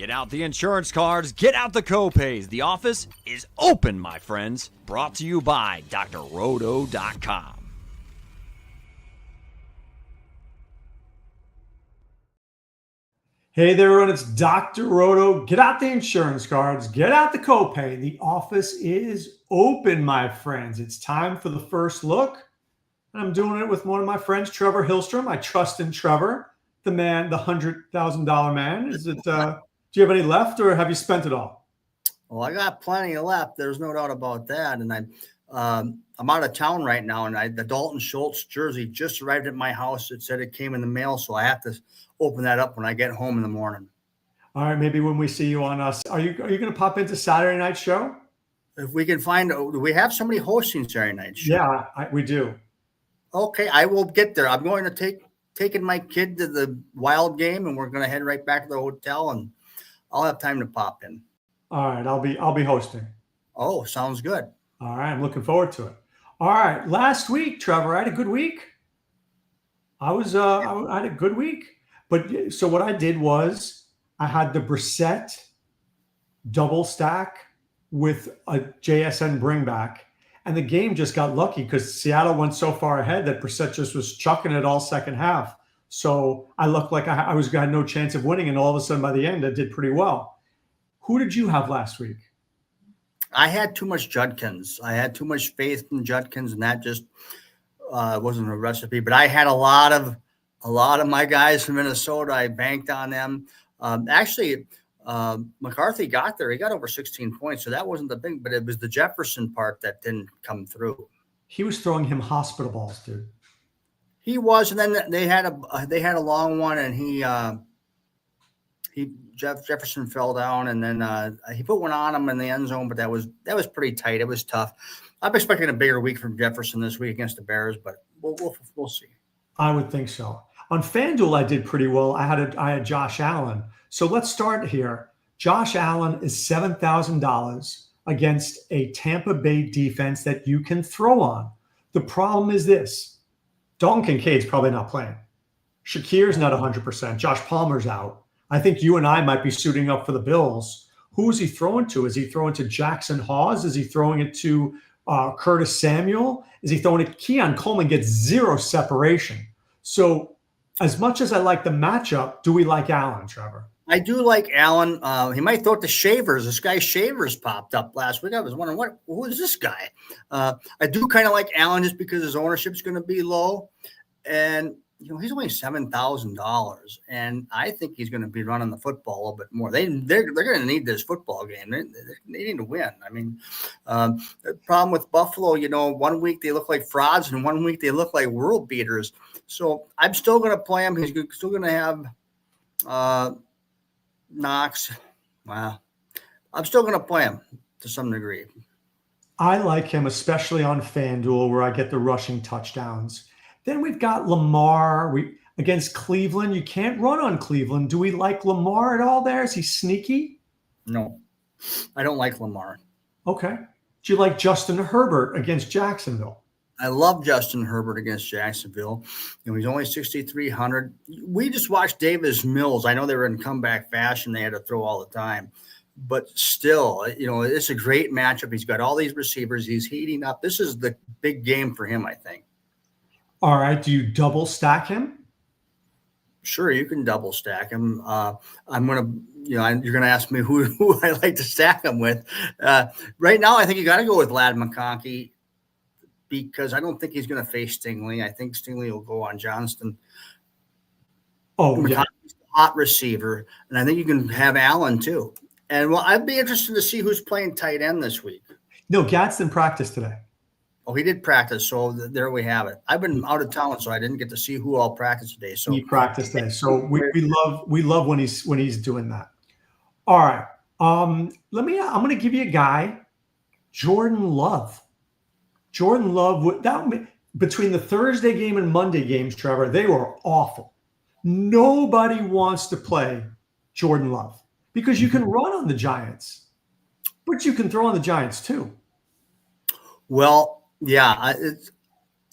Get out the insurance cards, get out the copays. The office is open, my friends. Brought to you by drroto.com. Hey there, everyone. It's Dr. Roto. Get out the insurance cards, get out the copay. The office is open, my friends. It's time for the first look. And I'm doing it with one of my friends, Trevor Hillstrom. I trust in Trevor, the man, the $100,000 man. Is it? Do you have any left, or have you spent it all? Well, I got plenty left. There's no doubt about that. And I'm out of town right now, and the Dalton Schultz jersey just arrived at my house. It said it came in the mail, so I have to open that up when I get home in the morning. All right, maybe when we see you on us, are you going to pop into Saturday night show? If we can find, do we have somebody hosting Saturday night show? Yeah, we do. Okay, I will get there. I'm going to taking my kid to the Wild game, and we're going to head right back to the hotel, and I'll have time to pop in. All right, I'll be hosting. Oh, sounds good. All right, I'm looking forward to it. All right, last week, Trevor, I had a good week. I had a good week. But so what I did was I had the Brissett double stack with a JSN bring back. And the game just got lucky because Seattle went so far ahead that Brissett just was chucking it all second half. So I looked like I had no chance of winning. And all of a sudden by the end, I did pretty well. Who did you have last week? I had too much Judkins. I had too much faith in Judkins, and that just wasn't a recipe. But I had a lot of my guys from Minnesota. I banked on them. McCarthy got there. He got over 16 points, so that wasn't the big. But it was the Jefferson part that didn't come through. He was throwing him hospital balls, dude. He was, and then they had a long one, and Jefferson fell down, and then he put one on him in the end zone, but that was pretty tight. It was tough. I'm expecting a bigger week from Jefferson this week against the Bears, but we'll see. I would think so. On FanDuel, I did pretty well. I had Josh Allen. So let's start here. Josh Allen is $7,000 against a Tampa Bay defense that you can throw on. The problem is this: Dalton Kincaid's probably not playing. Shakir's not 100%. Josh Palmer's out. I think you and I might be suiting up for the Bills. Who is he throwing to? Is he throwing to Jackson Hawes? Is he throwing it to Curtis Samuel? Is he throwing it? Keon Coleman gets zero separation. So as much as I like the matchup, do we like Allen, Trevor? I do like Allen. He might throw it to Shavers. This guy Shavers popped up last week. I was wondering, who is this guy? I do kind of like Allen just because his ownership is going to be low. And he's only $7,000, and I think he's going to be running the football a little bit more. They're going to need this football game. They need to win. I mean, the problem with Buffalo, 1 week they look like frauds, and 1 week they look like world beaters. So I'm still going to play him. He's still going to have Knox. Wow, I'm still going to play him to some degree. I like him, especially on FanDuel, where I get the rushing touchdowns. Then we've got Lamar against Cleveland. You can't run on Cleveland. Do we like Lamar at all there? Is he sneaky? No, I don't like Lamar. Okay. Do you like Justin Herbert against Jacksonville? I love Justin Herbert against Jacksonville. He's only 6,300. We just watched Davis Mills. I know they were in comeback fashion. They had to throw all the time. But still, it's a great matchup. He's got all these receivers. He's heating up. This is the big game for him, I think. All right. Do you double stack him? Sure, you can double stack him. I'm going to, you're going to ask me who I like to stack him with. Right now, I think you got to go with Ladd McConkey because I don't think he's going to face Stingley. I think Stingley will go on Johnston. Oh, McConkey's yeah. a hot receiver, and I think you can have Allen too. And I'd be interested to see who's playing tight end this week. No, Gadsden practiced today. Oh, he did practice, so there we have it. I've been out of town, so I didn't get to see who all practiced today. So he practiced today, so we love when he's doing that. All right, I'm going to give you a guy, Jordan Love. Jordan Love, between the Thursday game and Monday games, Trevor, they were awful. Nobody wants to play Jordan Love because you can run on the Giants, but you can throw on the Giants too. Well, yeah,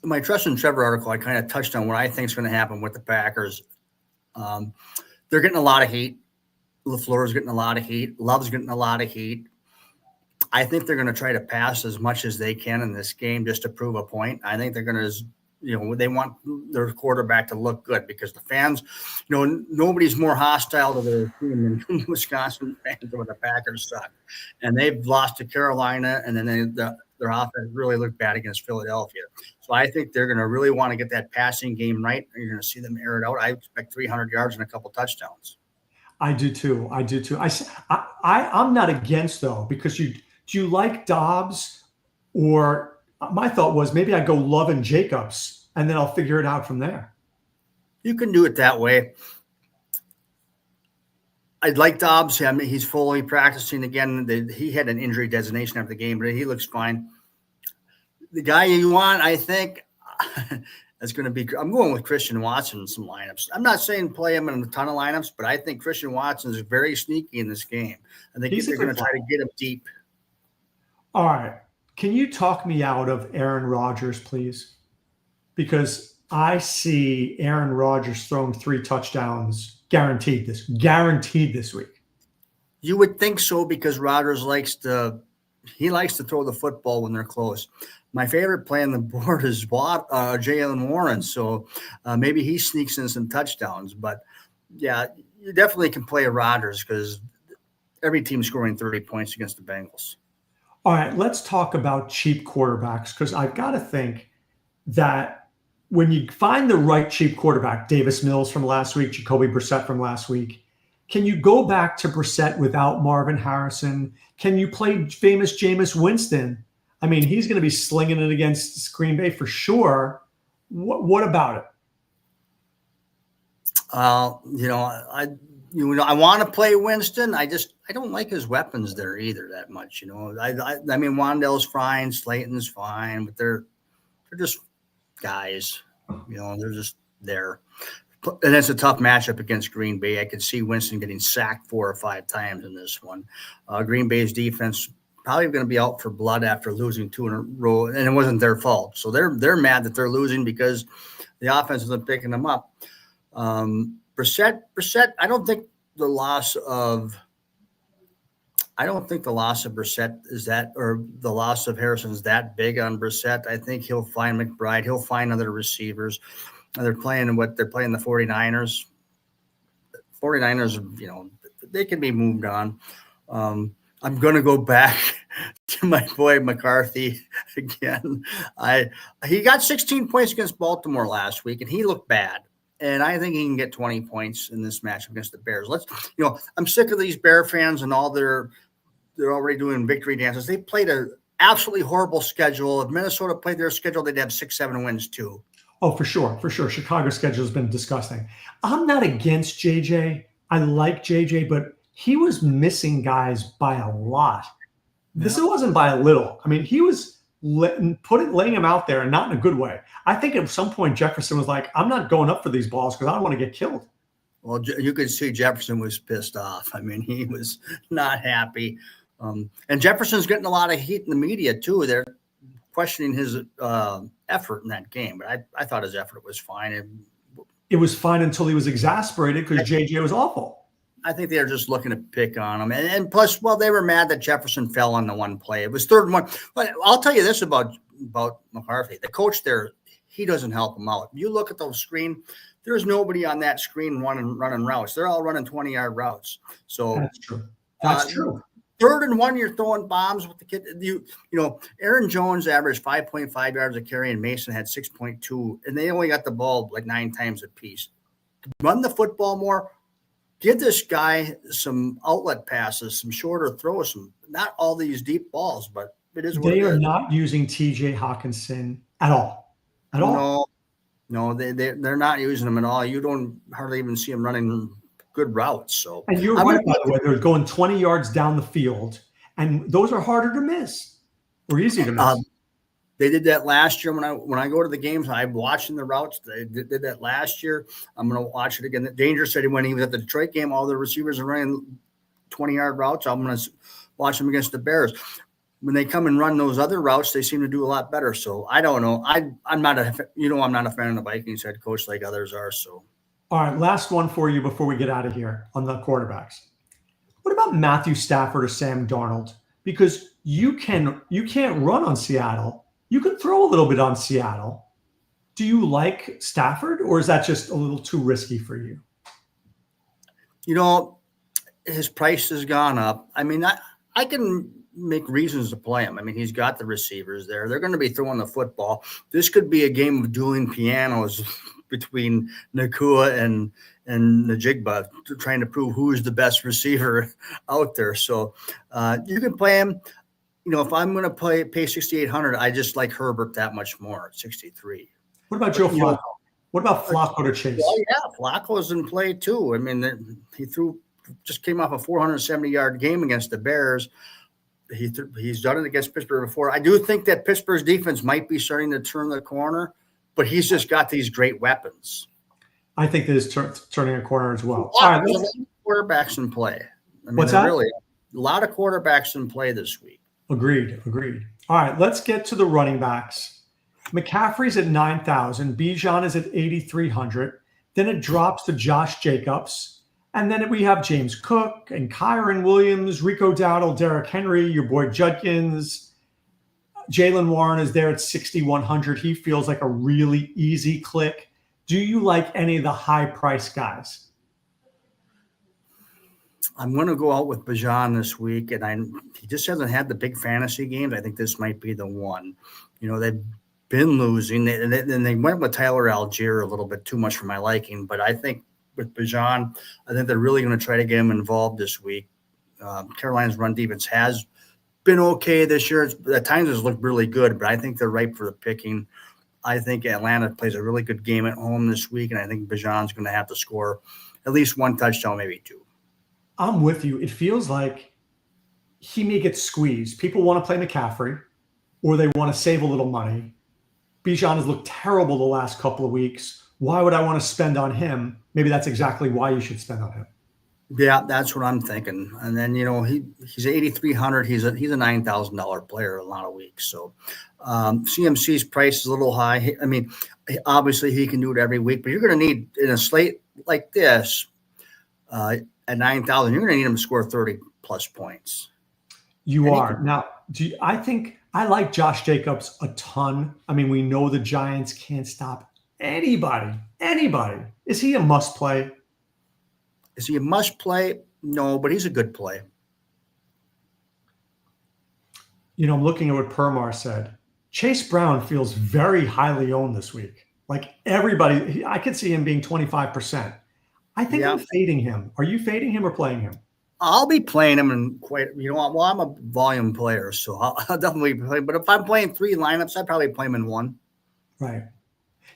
my Trust in Trevor article, I kind of touched on what I think is going to happen with the Packers. They're getting a lot of heat. LaFleur's getting a lot of heat. Love's getting a lot of heat. I think they're going to try to pass as much as they can in this game just to prove a point. I think they're going to, they want their quarterback to look good because the fans, nobody's more hostile to their team than Wisconsin fans where the Packers suck. And they've lost to Carolina, and then their offense really looked bad against Philadelphia. So I think they're going to really want to get that passing game right. You're going to see them air it out. I expect 300 yards and a couple touchdowns. I do too. I'm not against, though, because do you like Dobbs, or my thought was maybe I go Love and Jacobs and then I'll figure it out from there. You can do it that way. I'd like Dobbs. I mean, he's fully practicing again. He had an injury designation after the game, but he looks fine. The guy you want, I think, is going to be – I'm going with Christian Watson in some lineups. I'm not saying play him in a ton of lineups, but I think Christian Watson is very sneaky in this game. I think they're going to try to get him deep. All right. Can you talk me out of Aaron Rodgers, please? Because I see Aaron Rodgers throwing 3 touchdowns guaranteed this week. You would think so because Rodgers likes to throw the football when they're close. My favorite play on the board is Jaylen Warren, so maybe he sneaks in some touchdowns. But, yeah, you definitely can play Rodgers because every team's scoring 30 points against the Bengals. All right, let's talk about cheap quarterbacks because I've got to think that when you find the right cheap quarterback, Davis Mills from last week, Jacoby Brissett from last week, can you go back to Brissett without Marvin Harrison? Can you play famous Jameis Winston? I mean, he's going to be slinging it against Green Bay for sure. What about it? I want to play Winston. I don't like his weapons there either that much. I mean, Wan'Dale's fine, Slayton's fine, but they're just guys. They're just there. And it's a tough matchup against Green Bay. I could see Winston getting sacked 4 or 5 times in this one. Green Bay's defense probably going to be out for blood after losing 2 in a row, and it wasn't their fault. So they're mad that they're losing because the offense isn't picking them up. Brissett, I don't think the loss of Brissett is that, or the loss of Harrison is that big on Brissett. I think he'll find McBride. He'll find other receivers. They're playing the 49ers. 49ers, they can be moved on. I'm going to go back to my boy McCarthy again. He got 16 points against Baltimore last week, and he looked bad. And I think he can get 20 points in this match against the Bears. I'm sick of these Bear fans and all they're already doing victory dances. They played an absolutely horrible schedule. If Minnesota played their schedule, they'd have 6-7 wins too. Oh, for sure. Chicago's schedule has been disgusting. I'm not against JJ. I like JJ, but he was missing guys by a lot. This wasn't by a little. I mean, he was laying him out there and not in a good way. I think at some point Jefferson was like, I'm not going up for these balls because I don't want to get killed. Well, you could see Jefferson was pissed off. I mean, he was not happy. And Jefferson's getting a lot of heat in the media too. They're questioning his effort in that game, but I thought his effort was fine. It was fine until he was exasperated because JJ was awful. I think they were just looking to pick on him. And plus, they were mad that Jefferson fell on the one play. It was 3rd and 1. But I'll tell you this about McCarthy. The coach there, he doesn't help him out. You look at the screen, there's nobody on that screen running routes. They're all running 20-yard routes. So that's true. That's true. 3rd and 1, you're throwing bombs with the kid. Aaron Jones averaged 5.5 yards a carry, and Mason had 6.2, and they only got the ball like 9 times apiece. Run the football more. Give this guy some outlet passes, some shorter throws, not all these deep balls, but it is what they it are is. not using TJ Hawkinson at all. At all. No, they're not using him at all. You don't hardly even see him running good routes. So, and you're right, by the way, they're going 20 yards down the field, and those are harder to miss or easy to miss. They did that last year when I go to the games. I'm watching the routes. They did that last year. I'm going to watch it again. The Danger said when he was at the Detroit game, all the receivers are running 20-yard routes. I'm going to watch them against the Bears. When they come and run those other routes, they seem to do a lot better. So I don't know. I'm not a fan of the Vikings head coach like others are. So, all right, last one for you before we get out of here on the quarterbacks. What about Matthew Stafford or Sam Darnold? Because you can't run on Seattle. You can throw a little bit on Seattle. Do you like Stafford, or is that just a little too risky for you? His price has gone up. I mean, I can make reasons to play him. I mean, he's got the receivers there. They're going to be throwing the football. This could be a game of dueling pianos between Nakua and Najigba, trying to prove who is the best receiver out there. So you can play him. If I'm going to pay 6,800, I just like Herbert that much more at 63. What about Joe Flacco? What about Flacco to Chase? Well, yeah, Flacco's in play too. I mean, just came off a 470-yard game against the Bears. He's done it against Pittsburgh before. I do think that Pittsburgh's defense might be starting to turn the corner, but he's just got these great weapons. I think this is turning a corner as well. All right, there's a lot of quarterbacks in play. What's that? Really, a lot of quarterbacks in play this week. Agreed. All right, let's get to the running backs. McCaffrey's at 9,000. Bijan is at 8,300. Then it drops to Josh Jacobs. And then we have James Cook and Kyron Williams, Rico Dowdle, Derrick Henry, your boy Judkins. Jaylen Warren is there at 6,100. He feels like a really easy click. Do you like any of the high price guys? I'm going to go out with Bijan this week, and he just hasn't had the big fantasy games. I think this might be the one. They've been losing, and they went with Tyler Algier a little bit too much for my liking. But I think with Bijan, I think they're really going to try to get him involved this week. Carolina's run defense has been okay this year. At times it's looked really good, but I think they're ripe for the picking. I think Atlanta plays a really good game at home this week, and I think Bijan's going to have to score at least one touchdown, maybe two. I'm with you. It feels like he may get squeezed. People want to play McCaffrey, or they want to save a little money. Bijan has looked terrible the last couple of weeks. Why would I want to spend on him? Maybe that's exactly why you should spend on him. Yeah, that's what I'm thinking. And then, he's 8,300. He's a $9,000 player a lot of weeks. So CMC's price is a little high. I mean, obviously he can do it every week, but you're going to need, in a slate like this, at 9,000, you're going to need him to score 30 plus points. You are. Now, I think I like Josh Jacobs a ton. I mean, we know the Giants can't stop anybody. Is he a must play? Is he a must play? No, but he's a good play. I'm looking at what Permar said. Chase Brown feels very highly owned this week. Like everybody, I could see him being 25%. I think I'm fading him. Are you fading him or playing him? I'll be playing him and I'm a volume player, so I'll definitely play. But if I'm playing three lineups, I'd probably play him in one. Right.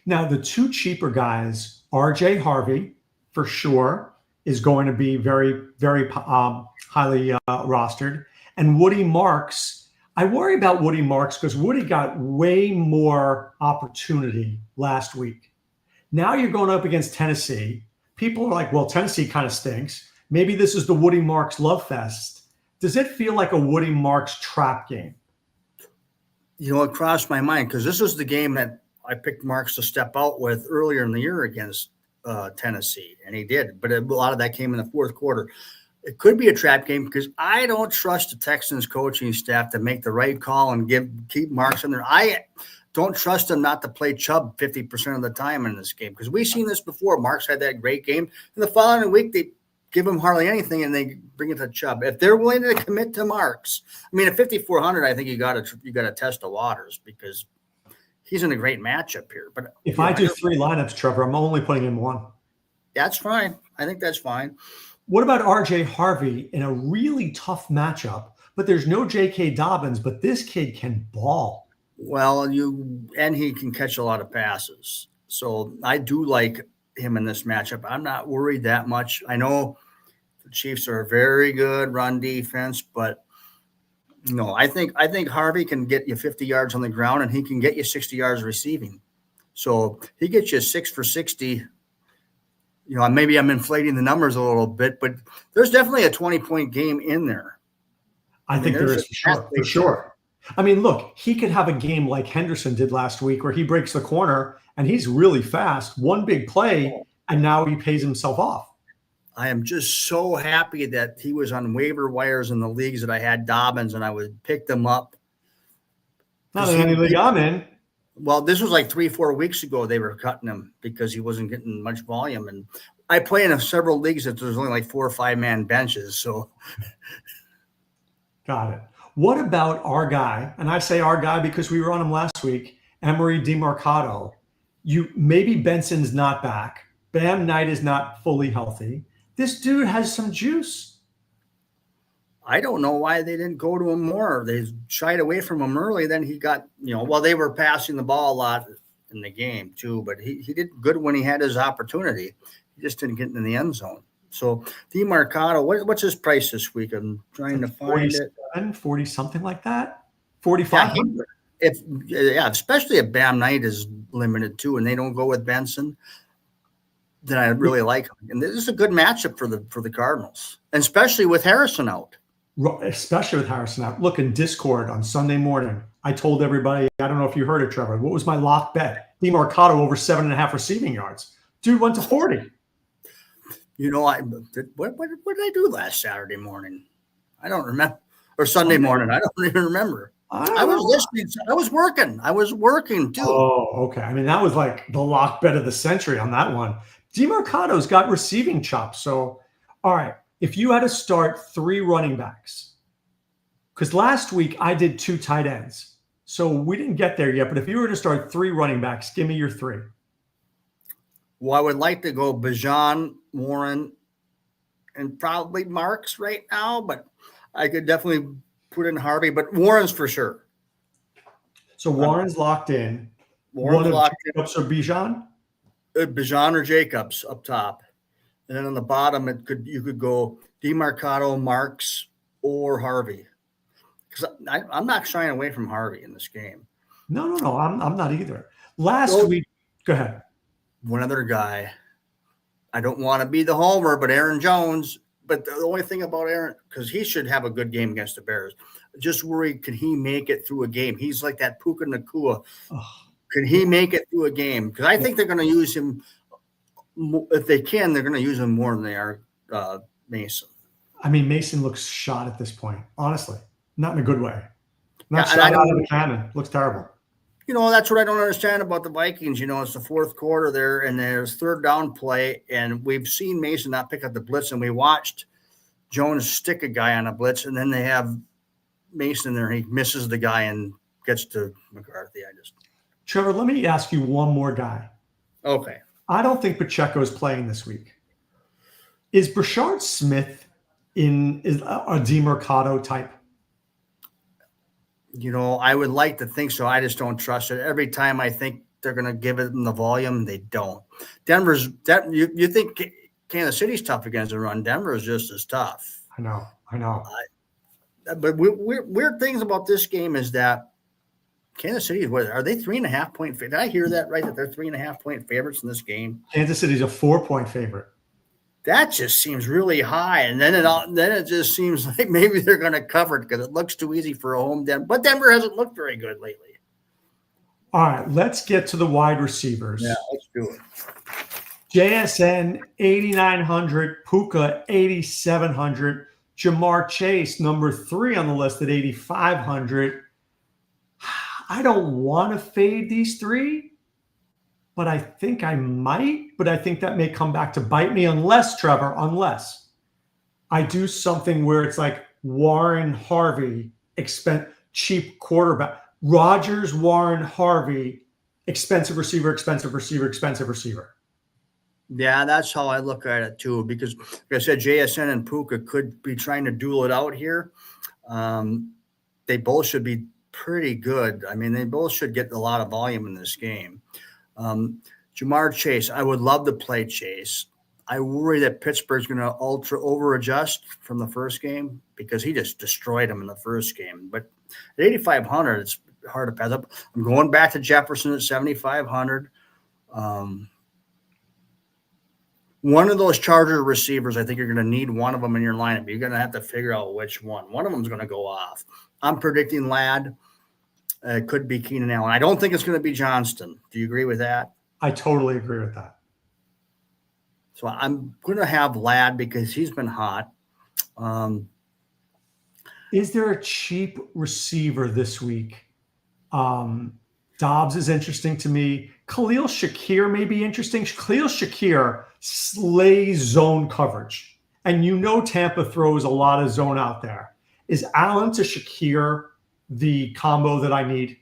Now, the two cheaper guys, RJ Harvey, for sure, is going to be very, very highly rostered. And Woody Marks, I worry about Woody Marks because Woody got way more opportunity last week. Now you're going up against Tennessee. People are like, well, Tennessee kind of stinks. Maybe this is the Woody Marks love fest. Does it feel like a Woody Marks trap game? It crossed my mind because this was the game that I picked Marks to step out with earlier in the year against Tennessee, and he did. But a lot of that came in the fourth quarter. It could be a trap game because I don't trust the Texans coaching staff to make the right call and keep Marks in there. I don't trust them not to play Chubb 50% of the time in this game because we've seen this before. Marks had that great game, and the following week they give him hardly anything, and they bring it to Chubb. If they're willing to commit to Marks, I mean, at 5,400, I think you got to test the waters because he's in a great matchup here. But if I do three lineups, Trevor, I'm only putting in one. That's fine. I think that's fine. What about RJ Harvey in a really tough matchup? But there's no J.K. Dobbins, but this kid can ball. Well, and he can catch a lot of passes. So I do like him in this matchup. I'm not worried that much. I know the Chiefs are a very good run defense, but I think Harvey can get you 50 yards on the ground and he can get you 60 yards receiving. So he gets you 6 for 60. Maybe I'm inflating the numbers a little bit, but there's definitely a 20-point game in there. I think there is for sure. I mean, look, he could have a game like Henderson did last week where he breaks the corner and he's really fast, one big play, and now he pays himself off. I am just so happy that he was on waiver wires in the leagues that I had Dobbins, and I would pick them up. Not in any league I'm in. Well, this was like 3-4 weeks ago. They were cutting him because he wasn't getting much volume. And I play in several leagues that there's only like 4 or 5 man benches. So, got it. What about our guy? And I say our guy because we were on him last week, Emery DeMarcado. Maybe Benson's not back. Bam Knight is not fully healthy. This dude has some juice. I don't know why they didn't go to him more. They shied away from him early. Then he got, they were passing the ball a lot in the game too, but he did good when he had his opportunity. He just didn't get in the end zone. So DeMarcado, what's his price this week? I'm trying to find it. 40, something like that. 4,500. Especially if Bam Knight is limited too, and they don't go with Benson, then I really like him. And this is a good matchup for the Cardinals, and especially with Harrison out. Look, in Discord on Sunday morning, I told everybody, I don't know if you heard it, Trevor, what was my lock bet? DeMarcado over 7.5 receiving yards. Dude went to 40. What did I do last Saturday morning? I don't remember. Or Sunday morning. I don't even remember. I was listening. I was working. I was working too. Oh, okay. I mean, that was like the lock bet of the century on that one. DeMarcado's got receiving chops. So, all right. If you had to start 3 running backs, because last week I did 2 tight ends. So we didn't get there yet. But if you were to start 3 running backs, give me your 3. Well, I would like to go Bijan, Warren, and probably Marks right now, but I could definitely put in Harvey, but Warren's for sure. So Warren's locked in. Warren's one of locked Jacobs or Bijan? Bijan or Jacobs up top. And then on the bottom, you could go DeMarcado, Marks, or Harvey. Because I'm not shying away from Harvey in this game. No. I'm not either. Last week, go ahead. One other guy. I don't want to be the homer, but Aaron Jones. But the only thing about Aaron, because he should have a good game against the Bears, just worried, can he make it through a game? He's like that Puka Nacua. Oh. Can he make it through a game? Because I think they're going to use him. If they can, they're going to use him more than they are Mason. I mean, Mason looks shot at this point, honestly. Not in a good way. Not shot out of the cannon. Looks terrible. That's what I don't understand about the Vikings. It's the fourth quarter there, and there's third down play, and we've seen Mason not pick up the blitz, and we watched Jones stick a guy on a blitz, and then they have Mason there, and he misses the guy and gets to McCarthy. Trevor, let me ask you one more guy. Okay. I don't think Pacheco is playing this week. Is Brashard Smith is a DeMarcado type? I would like to think so. I just don't trust it. Every time I think they're going to give it the volume, they don't. You think Kansas City's tough against the run. Denver is just as tough. I know. But weird things about this game is that Kansas City, are they 3.5 point? Did I hear that right? That they're 3.5 point favorites in this game? Kansas City's a 4-point favorite. That just seems really high, and then it just seems like maybe they're going to cover it because it looks too easy for a home Denver. But Denver hasn't looked very good lately. All right, let's get to the wide receivers. Yeah, let's do it. JSN 8,900, Puka 8,700, Jamar Chase number 3 on the list at 8,500. I don't want to fade these 3, but I think I might. But I think that may come back to bite me unless I do something where it's like Warren, Harvey, cheap quarterback. Rodgers, Warren, Harvey, expensive receiver. Yeah, that's how I look at it too. Because like I said, JSN and Puka could be trying to duel it out here. They both should be pretty good. I mean, they both should get a lot of volume in this game. Jamar Chase, I would love to play Chase. I worry that Pittsburgh's going to over adjust from the first game because he just destroyed him in the first game. But at 8,500, it's hard to pass up. I'm going back to Jefferson at 7,500. One of those Charger receivers, I think you're going to need one of them in your lineup. You're going to have to figure out which one. One of them is going to go off. I'm predicting Ladd. It could be Keenan Allen. I don't think it's going to be Johnston. Do you agree with that? I totally agree with that. So I'm going to have Ladd because he's been hot. Is there a cheap receiver this week? Dobbs is interesting to me. Khalil Shakir may be interesting. Khalil Shakir slays zone coverage. And Tampa throws a lot of zone out there. Is Allen to Shakir the combo that I need?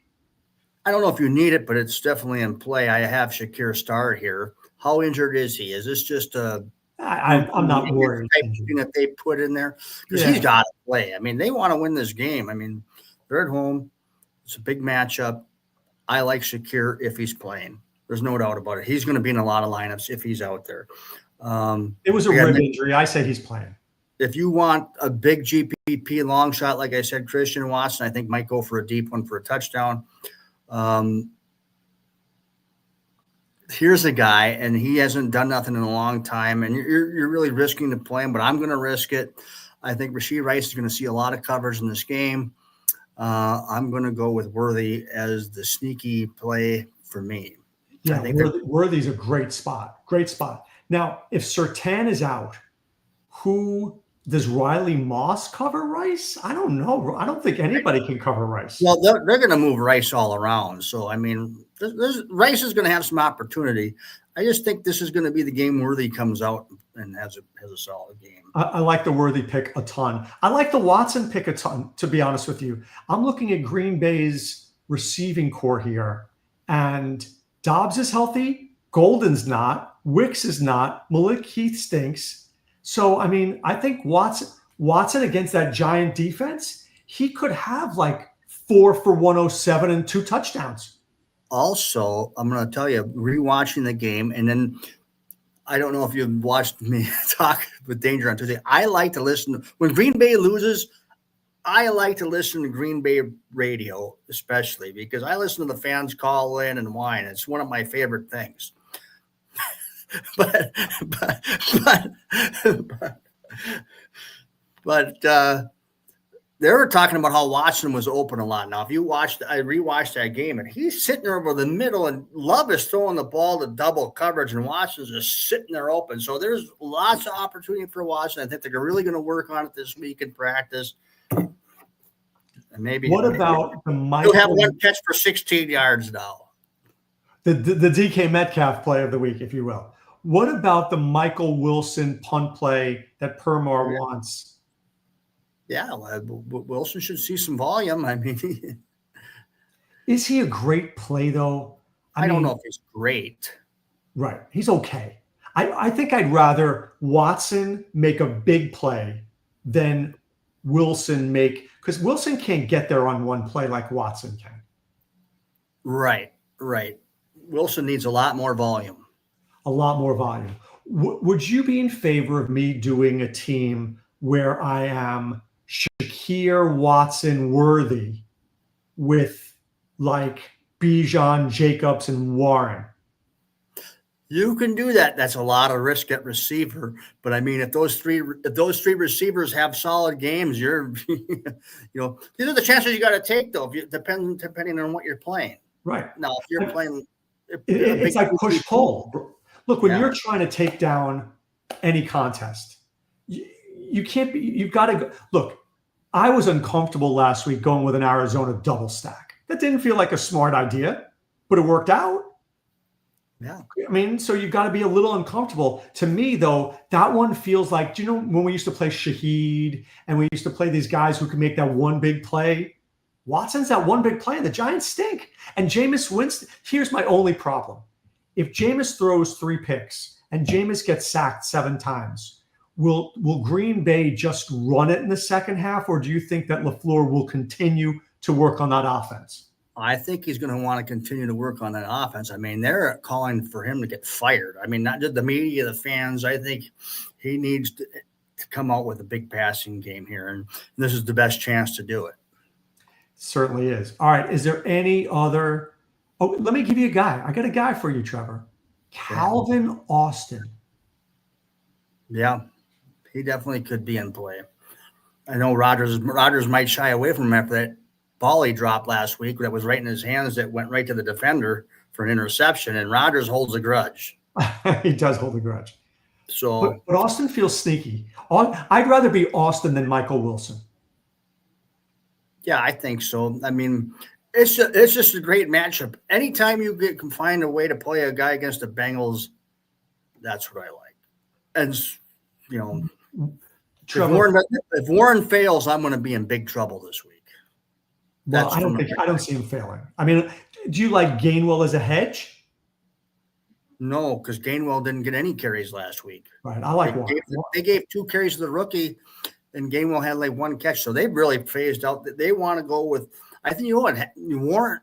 I don't know if you need it, but it's definitely in play. I have Shakir start here. How injured is he? Is this just I'm not worried. Type thing that they put in there? Because he's got to play. I mean, they want to win this game. I mean, they're at home. It's a big matchup. I like Shakir if he's playing. There's no doubt about it. He's going to be in a lot of lineups if he's out there. It was a rib injury. I say he's playing. If you want a big GPP long shot, like I said, Christian Watson, I think might go for a deep one for a touchdown. Here's a guy, and he hasn't done nothing in a long time, and you're really risking to play him, but I'm going to risk it. I think Rashee Rice is going to see a lot of coverage in this game. I'm going to go with Worthy as the sneaky play for me. Yeah, Worthy's a great spot. Great spot. Now, if Surtain is out, who does Riley Moss cover Rice? I don't know. I don't think anybody can cover Rice. Well, they're going to move Rice all around. So, I mean, Rice is going to have some opportunity. I just think this is going to be the game Worthy comes out and has a solid game. I like the Worthy pick a ton. I like the Watson pick a ton, to be honest with you. I'm looking at Green Bay's receiving core here, and Dobbs is healthy. Golden's not. Wicks is not. Malik Heath stinks. So, I mean, I think Watson against that Giant defense, he could have like 4 for 107 and 2 touchdowns. Also, I'm going to tell you, rewatching the game, and then I don't know if you've watched me talk with Danger on Tuesday. I like to listen when Green Bay loses. I like to listen to Green Bay radio, especially because I listen to the fans call in and whine. It's one of my favorite things. but they were talking about how Watson was open a lot. Now, if you watched, I rewatched that game, and he's sitting there over the middle, and Love is throwing the ball to double coverage, and Watson's just sitting there open. So there's lots of opportunity for Watson. I think they're really going to work on it this week in practice. And maybe what about the Michael? He'll have one catch for 16 yards now. The DK Metcalf play of the week, if you will. What about the Michael Wilson punt play that Permar wants? Yeah, Wilson should see some volume. I mean, is he a great play, though? I don't know if he's great. Right. He's okay. I think I'd rather Watson make a big play than Wilson make, because Wilson can't get there on one play like Watson can. Right. Wilson needs a lot more volume. A lot more volume. Would you be in favor of me doing a team where I am Shakir, Watson, Worthy with like Bijan, Jacobs, and Warren? You can do that. That's a lot of risk at receiver. But I mean, if those three receivers have solid games, these are the chances you got to take, though. Depending on what you're playing. Right. Now, if you're playing, it's like push pull. Look, when you're trying to take down any contest, you can't be. You've got to go. Look, I was uncomfortable last week going with an Arizona double stack. That didn't feel like a smart idea, but it worked out. Yeah. I mean, so you've got to be a little uncomfortable. To me, though, that one feels like, do you know when we used to play Shaheed and we used to play these guys who could make that one big play? Watson's that one big play, and the Giants stink. And Jameis Winston, here's my only problem. If Jameis throws 3 picks and Jameis gets sacked 7 times, will Green Bay just run it in the second half, or do you think that LaFleur will continue to work on that offense? I think he's going to want to continue to work on that offense. I mean, they're calling for him to get fired. I mean, not just the media, the fans. I think he needs to come out with a big passing game here, and this is the best chance to do it. Certainly is. All right. Is there any other? Oh, let me give you a guy. I got a guy for you, Trevor. Calvin Austin. Yeah, he definitely could be in play. I know Rodgers might shy away from him after that ball he dropped last week that was right in his hands that went right to the defender for an interception, and Rodgers holds a grudge. He does hold a grudge. So, but Austin feels sneaky. I'd rather be Austin than Michael Wilson. yeah, I think so. I mean, it's just a great matchup. Anytime you can find a way to play a guy against the Bengals, that's what I like. And Trevor, if Warren fails, I'm going to be in big trouble this week. well, I don't see him failing. I mean, do you like Gainwell as a hedge? No, because Gainwell didn't get any carries last week. Right. I like Warren. They gave 2 carries to the rookie, and Gainwell had like 1 catch. So they really phased out. They want to go with. I think Warren.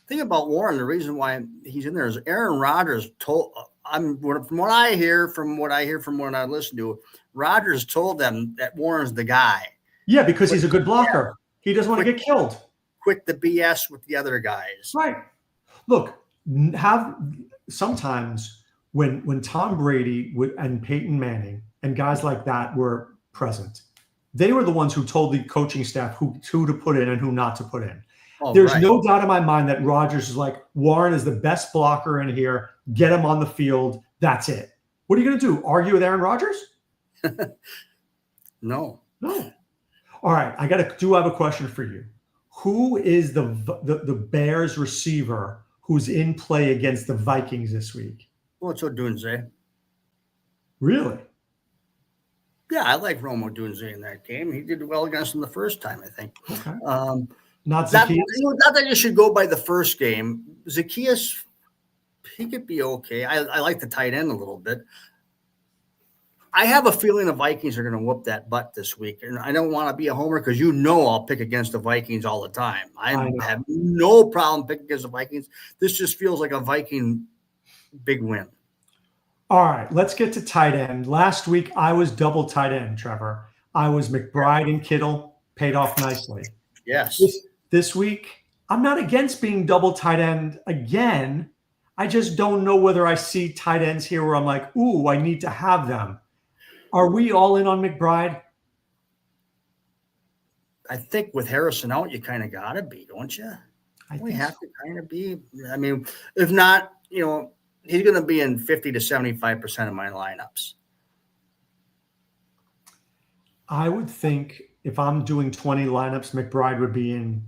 Think about Warren. The reason why he's in there is Aaron Rodgers told. From what I hear from what I listen to, Rodgers told them that Warren's the guy. Yeah, because he's a good blocker. He doesn't want to get killed. Quit the BS with the other guys. Right. Look, sometimes when Tom Brady and Peyton Manning and guys like that were present, they were the ones who told the coaching staff who to put in and who not to put in. There's no doubt in my mind that Rodgers is like, Warren is the best blocker in here. Get him on the field. That's it. What are you going to do? Argue with Aaron Rodgers? No. All right. I have a question for you. Who is the Bears receiver who's in play against the Vikings this week? Well, it's Odunze. Really? Yeah, I like Rome Odunze in that game. He did well against him the first time, I think. Okay. Not that you should go by the first game. Zacchaeus, he could be okay. I like the tight end a little bit. I have a feeling the Vikings are going to whoop that butt this week. And I don't want to be a homer because I'll pick against the Vikings all the time. I have no problem picking against the Vikings. This just feels like a Viking big win. All right, let's get to tight end. Last week, I was double tight end, Trevor. I was McBride and Kittle, paid off nicely. Yes. This week, I'm not against being double tight end again. I just don't know whether I see tight ends here where I'm like, ooh, I need to have them. Are we all in on McBride? I think with Harrison out, you kind of got to be, don't you? We have to kind of be. I mean, if not, he's going to be in 50 to 75% of my lineups. I would think if I'm doing 20 lineups, McBride would be in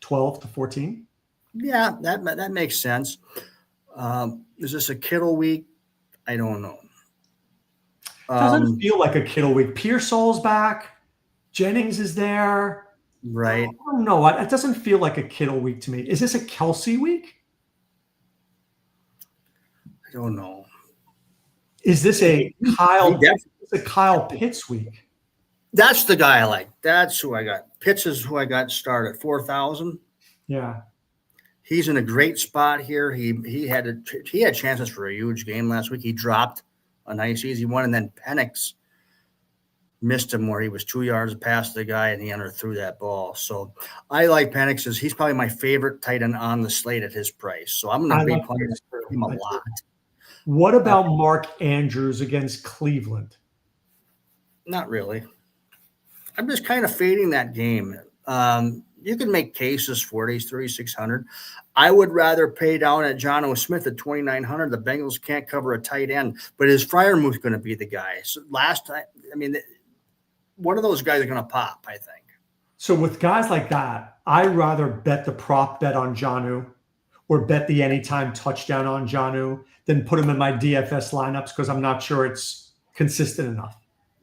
12 to 14. Yeah, that makes sense. Is this a Kittle week? I don't know. Doesn't feel like a Kittle week. Pearsall's back. Jennings is there. Right. I don't know. It doesn't feel like a Kittle week to me. Is this a Kelsey week? I don't know. Is this a Kyle Pitts week? That's the guy I like. That's who I got. Pitts is who I got started at 4,000. Yeah. He's in a great spot here. He had chances for a huge game last week. He dropped a nice easy one, and then Penix missed him where he was 2 yards past the guy and he underthrew that ball. So I like Penix. He's probably my favorite tight end on the slate at his price. So I'm going to be playing him a lot. What about Mark Andrews against Cleveland? Not really. I'm just kind of fading that game. You can make cases for it. He's 3,600. I would rather pay down at Jonny Smith at 2,900. The Bengals can't cover a tight end, but is Freiermuth going to be the guy? So last time, one of those guys are going to pop, I think. So with guys like that, I'd rather bet the prop bet on Jonny or bet the anytime touchdown on Jonny than put him in my DFS lineups because I'm not sure it's consistent enough.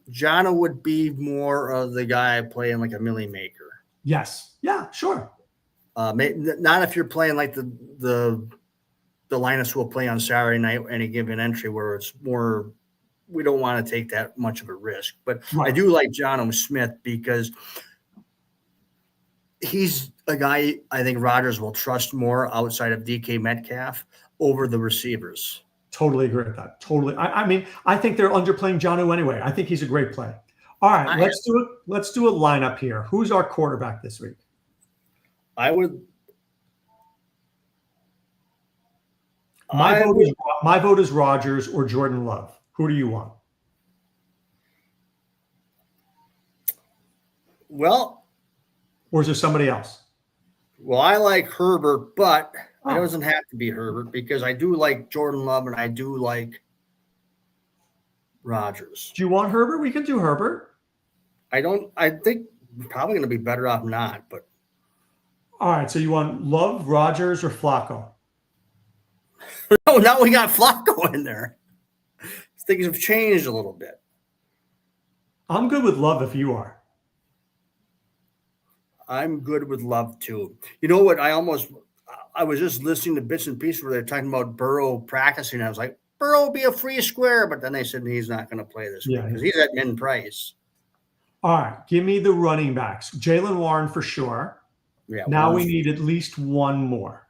Jonny would be more of the guy playing like a milli maker. Yes. Yeah, sure. Not if you're playing like the Linus will play on Saturday night, any given entry where it's more, we don't want to take that much of a risk. But right. I do like Jonny Smith because he's a guy I think Rodgers will trust more outside of DK Metcalf over the receivers. Totally agree with that. Totally. I think they're underplaying Jonny anyway. I think he's a great play. All right, let's do a lineup here. Who's our quarterback this week? My vote is Rodgers or Jordan Love. Who do you want? Well, or is there somebody else? Well, I like Herbert, but it doesn't have to be Herbert because I do like Jordan Love and I do like Rodgers. Do you want Herbert? We can do Herbert. I think we're probably going to be better off not, but. All right. So you want Love, Rodgers, or Flacco? No, now we got Flacco in there. Things have changed a little bit. I'm good with Love if you are. I'm good with Love too. You know what? I was just listening to bits and pieces where they're talking about Burrow practicing. I was like, Burrow will be a free square, but then they said he's not going to play this week because he's at min price. All right. Give me the running backs. Jaylen Warren for sure. Yeah. Now we need at least one more.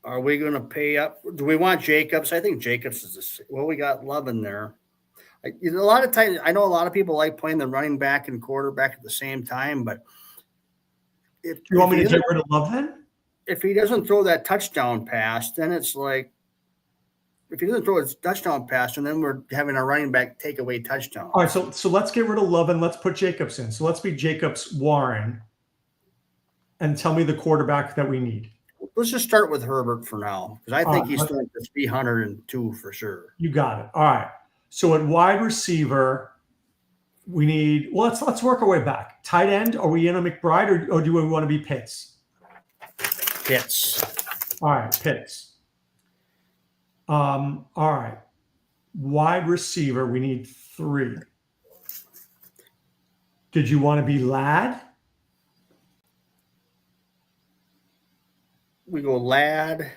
Are we going to pay up? Do we want Jacobs? I think Jacobs is we got Love in there. A lot of times, I know a lot of people like playing the running back and quarterback at the same time, but you want me to get rid of Love then? If he doesn't throw that touchdown pass, then it's like, if he doesn't throw his touchdown pass, and then we're having a running back take away touchdown. All right, so let's get rid of Love and let's put Jacobs in. So let's be Jacobs, Warren, and tell me the quarterback that we need. Let's just start with Herbert for now, because I think he's throwing for 302 for sure. You got it. All right. So at wide receiver, we need. Well, let's work our way back. Tight end. Are we in a McBride or do we want to be Pitts? Pitts. All right, Pitts. All right. Wide receiver, we need 3. Did you want to be Ladd? We go Ladd.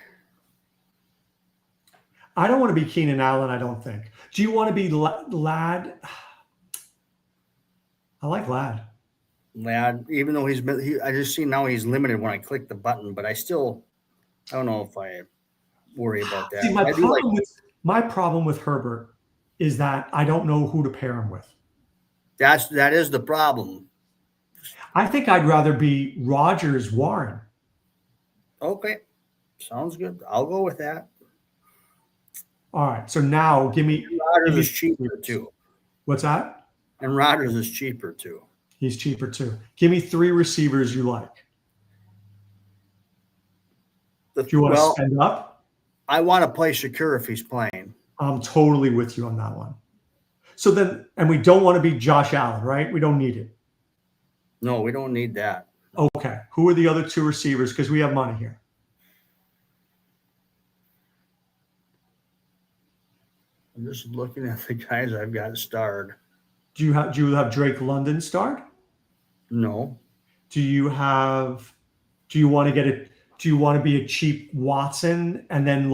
I don't want to be Keenan Allen, I don't think. Do you want to be Ladd? I like Ladd. Ladd, even though I just see now he's limited when I click the button, but I don't know if I worry about that. See, my problem with Herbert is that I don't know who to pair him with. That is the problem. I think I'd rather be Rodgers, Warren. Okay. Sounds good. I'll go with that. All right. So now give me. Rodgers is cheaper too. What's that? And Rodgers is cheaper too. He's cheaper too. Give me 3 receivers you like. Do you want to spend up? I want to play Shakur if he's playing. I'm totally with you on that one. So then, and we don't want to be Josh Allen, right? We don't need it. No, we don't need that. Okay. Who are the other 2 receivers? Because we have money here. I'm just looking at the guys I've got starred. Do you have Drake London starred? No. Do you want to be a cheap Watson and then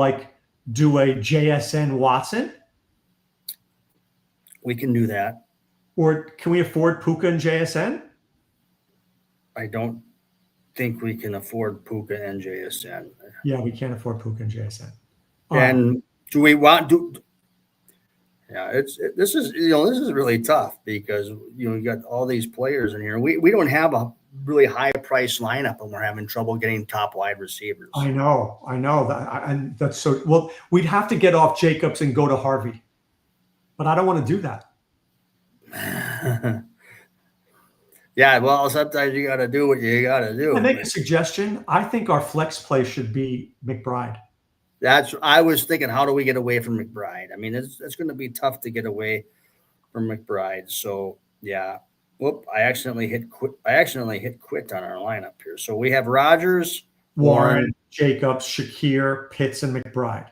do a JSN Watson? We can do that. Or can we afford Puka and JSN? I don't think we can afford Puka and JSN. Yeah, we can't afford Puka and JSN. And do we want Yeah, this is really tough because we got all these players in here. We don't have a really high price lineup, and we're having trouble getting top wide receivers. I know that, and that's so. Well, we'd have to get off Jacobs and go to Harvey, but I don't want to do that. Yeah, well, sometimes you got to do what you got to do. I make a suggestion. I think our flex play should be McBride. I was thinking, how do we get away from McBride? I mean, it's going to be tough to get away from McBride. So yeah. Whoop! I accidentally hit quit on our lineup here. So we have Rodgers, Warren, Jacobs, Shakir, Pitts, and McBride.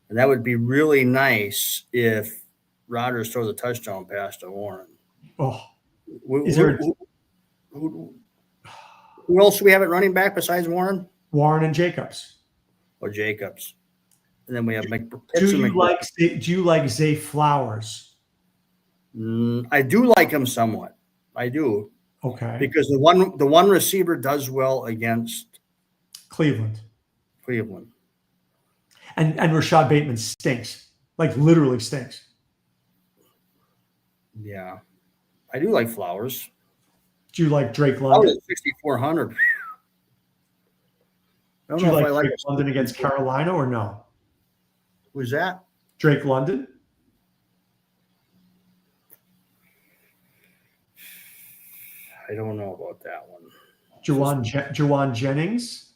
And that would be really nice if Rodgers throws a touchdown pass to Warren. Oh, who else do we have at running back besides Warren? Warren and Jacobs. Or Jacobs. And then we have Do you like Zay Flowers? I do like him somewhat. I do. Okay. Because the one receiver does well against Cleveland. And Rashad Bateman stinks. Literally stinks. Yeah. I do like Flowers. Do you like Drake London? 6,400. Do you like Drake London against Carolina or no? Who's that? Drake London? I don't know about that one. Jawan Jennings?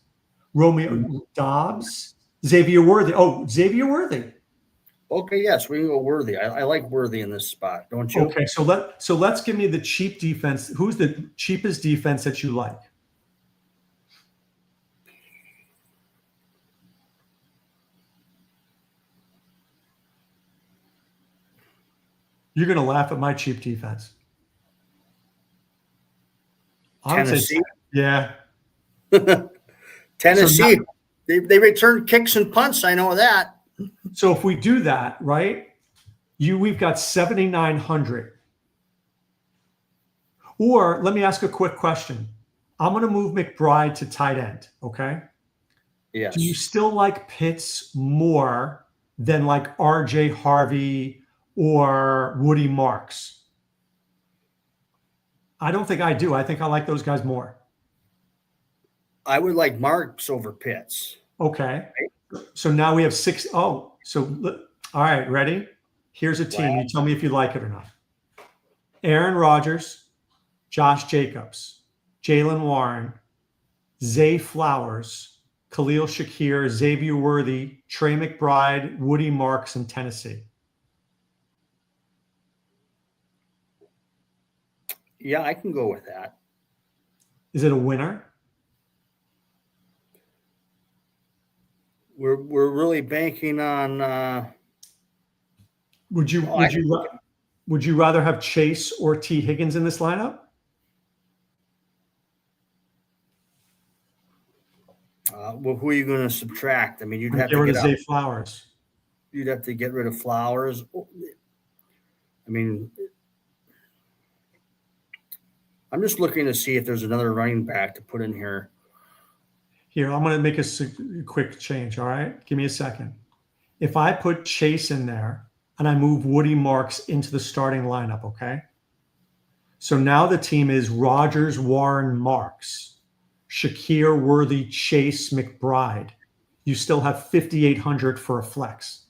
Romeo Dobbs? Xavier Worthy. Oh, Xavier Worthy. Okay, yes, we can go Worthy. I like Worthy in this spot, don't you? Okay, so let's give me the cheap defense. Who's the cheapest defense that you like? You're going to laugh at my cheap defense. Tennessee. Yeah. Tennessee. So they return kicks and punts. I know that. So if we do that, right, we've got 7,900. Or let me ask a quick question. I'm going to move McBride to tight end, okay? Yes. Do you still like Pitts more than like RJ Harvey or Woody Marks? I don't think I do. I think I like those guys more. I would like Marks over Pitts. Okay. So now we have 6. Oh, so all right, ready? Here's a team. You tell me if you like it or not. Aaron Rodgers, Josh Jacobs, Jalen Warren, Zay Flowers, Khalil Shakir, Xavier Worthy, Trey McBride, Woody Marks, and Tennessee. Yeah, I can go with that. Is it a winner? We're really banking on. Would you rather have Chase or T. Higgins in this lineup? Well, who are you going to subtract? I mean, you'd have get to rid get of Zay Flowers. You'd have to get rid of Flowers. I mean, I'm just looking to see if there's another running back to put in here. Here, I'm going to make a quick change, all right? Give me a second. If I put Chase in there and I move Woody Marks into the starting lineup, okay? So now the team is Rodgers, Warren, Marks, Shakir, Worthy, Chase, McBride. You still have 5,800 for a flex.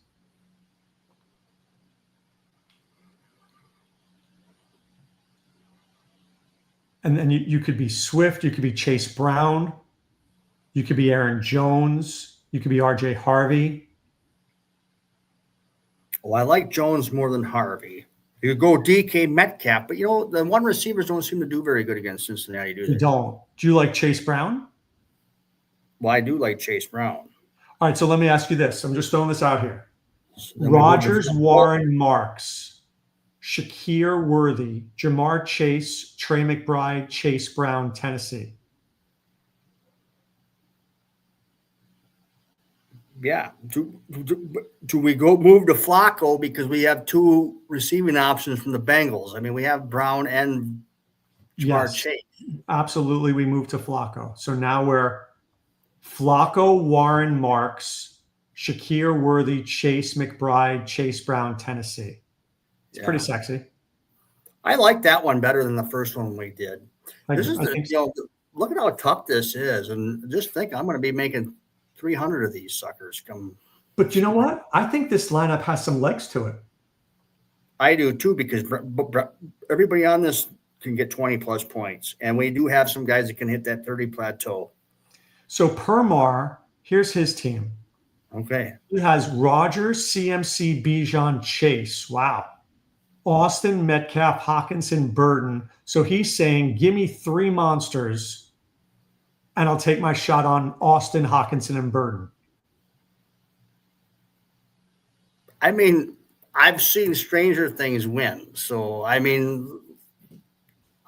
And then you could be Swift, you could be Chase Brown, you could be Aaron Jones, you could be RJ Harvey. Well, I like Jones more than Harvey. You could go DK Metcalf, but the one receivers don't seem to do very good against Cincinnati, do they? You don't. Do you like Chase Brown? Well, I do like Chase Brown. All right, so let me ask you this. I'm just throwing this out here. Rodgers, Warren, Marks, Shakir Worthy, Jamar Chase, Trey McBride, Chase Brown, Tennessee. Yeah. Do we go move to Flacco because we have two receiving options from the Bengals? I mean, we have Brown and Jamar Chase. Absolutely, we move to Flacco. So now we're Flacco, Warren, Marks, Shakir Worthy, Chase McBride, Chase Brown, Tennessee. It's pretty sexy. I like that one better than the first one we did. Look at how tough this is, and just think I'm going to be making 300 of these suckers come. But you know what? I think this lineup has some legs to it. I do too, because everybody on this can get 20 plus points, and we do have some guys that can hit that 30 plateau. So Permar, here's his team. Okay. He has Rodgers, CMC, Bijan, Chase. Wow. Austin, Metcalf, Hawkinson, Burton. So he's saying, give me 3 monsters, and I'll take my shot on Austin, Hawkinson, and Burton. I mean, I've seen stranger things win. So, I mean,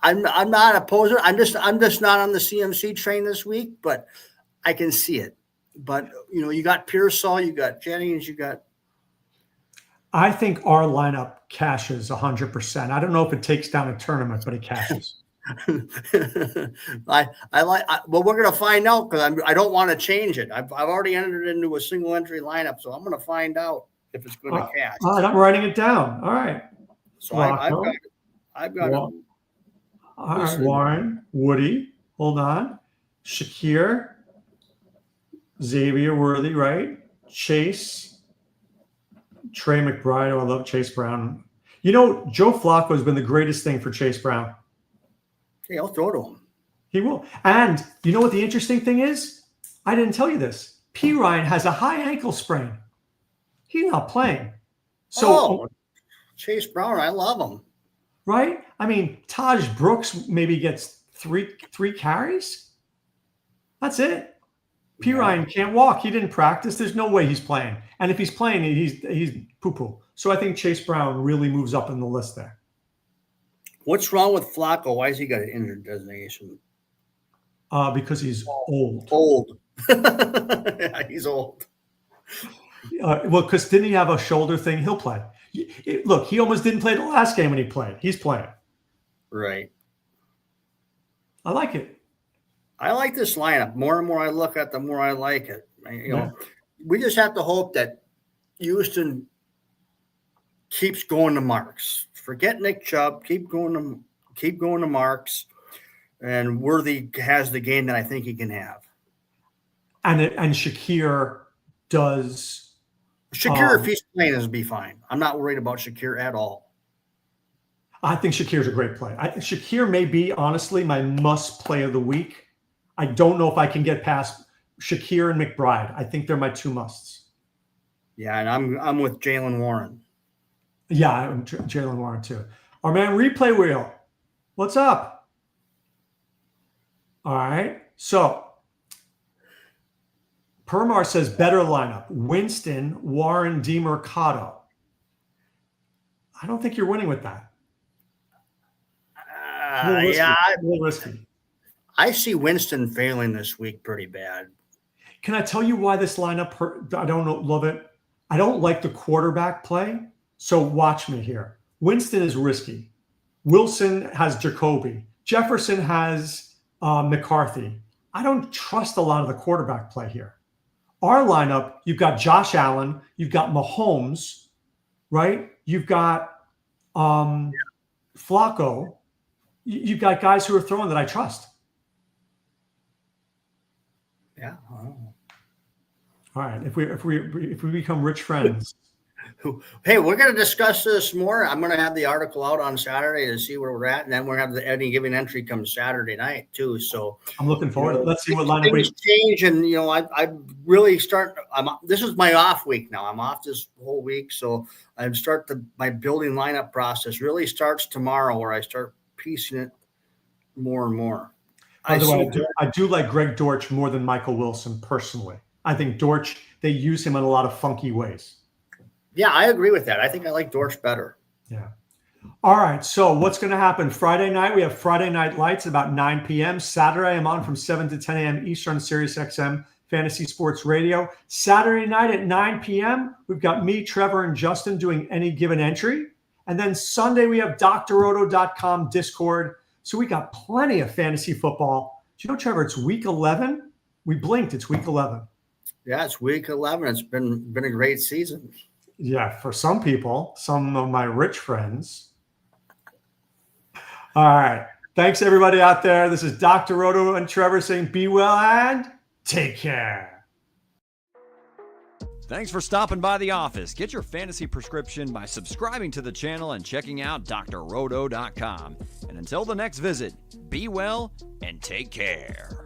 I'm not opposed. I'm just not on the CMC train this week, but I can see it. But, you got Pearsall, you got Jennings, you got. I think our lineup cashes 100%. I don't know if it takes down a tournament, but it cashes. Well, we're going to find out, because I don't want to change it. I've already entered it into a single entry lineup, so I'm going to find out if it's going to cash. All right, I'm writing it down. All right. So I've got all right, Warren, Woody, hold on, Shakir, Xavier Worthy, right? Chase, Trey McBride. Oh, I love Chase Brown. Joe Flacco has been the greatest thing for Chase Brown. Hey, I'll throw to him. He will. And you know what the interesting thing is? I didn't tell you this. P. Ryan has a high ankle sprain. He's not playing. So, Chase Brown, I love him. Right? I mean, Taj Brooks maybe gets three carries. That's it. P. Ryan can't walk. He didn't practice. There's no way he's playing. And if he's playing, he's poo-poo. So I think Chase Brown really moves up in the list there. What's wrong with Flacco? Why has he got an injured designation? Because he's old. Old. Yeah, he's old. Well, because didn't he have a shoulder thing? He'll play. Look, he almost didn't play the last game when he played. He's playing. Right. I like it. I like this lineup. More and more I look at, the more I like it. We just have to hope that Houston keeps going to Marks. Forget Nick Chubb. Keep going to Marks. And Worthy has the game that I think he can have. And Shakir does. Shakir, if he's playing, is be fine. I'm not worried about Shakir at all. I think Shakir's a great play. Shakir may be, honestly, my must play of the week. I don't know if I can get past Shakir and McBride. I think they're my two musts. Yeah, and I'm with Jaylen Warren. Yeah, I'm Jaylen Warren too. Our man Replay Wheel, what's up? All right, so Permar says better lineup: Winston, Warren, DeMercado. I don't think you're winning with that. A little risky. I see Winston failing this week pretty bad. Can I tell you why this lineup? I don't love it. I don't like the quarterback play. So watch me here. Winston is risky. Wilson has Jacoby. Jefferson has McCarthy. I don't trust a lot of the quarterback play here. Our lineup, you've got Josh Allen, you've got Mahomes, right? You've got Flacco. You've got guys who are throwing that I trust. Yeah. All right. If we become rich friends. Hey, we're going to discuss this more. I'm going to have the article out on Saturday to see where we're at, and then we're going to have the any given entry come Saturday night too. So I'm looking forward. Let's see what lineup things change, and I really start. This is my off week now. I'm off this whole week, so I start my building lineup process. Really starts tomorrow, where I start piecing it more and more. By the way, I do like Greg Dortch more than Michael Wilson personally. I think Dortch, they use him in a lot of funky ways. Yeah, I agree with that. I think I like Dortch better. Yeah. All right. So what's going to happen? Friday night, we have Friday Night Lights about 9 p.m. Saturday, I'm on from 7 to 10 a.m. Eastern, Sirius XM Fantasy Sports Radio. Saturday night at 9 p.m., we've got me, Trevor, and Justin doing any given entry. And then Sunday, we have drroto.com Discord. So we got plenty of fantasy football. Do you know, Trevor, it's week 11? We blinked. It's week 11. Yeah, it's week 11. It's been a great season. Yeah, for some people, some of my rich friends. All right. Thanks, everybody out there. This is Dr. Roto and Trevor saying be well and take care. Thanks for stopping by the office. Get your fantasy prescription by subscribing to the channel and checking out drroto.com. And until the next visit, be well and take care.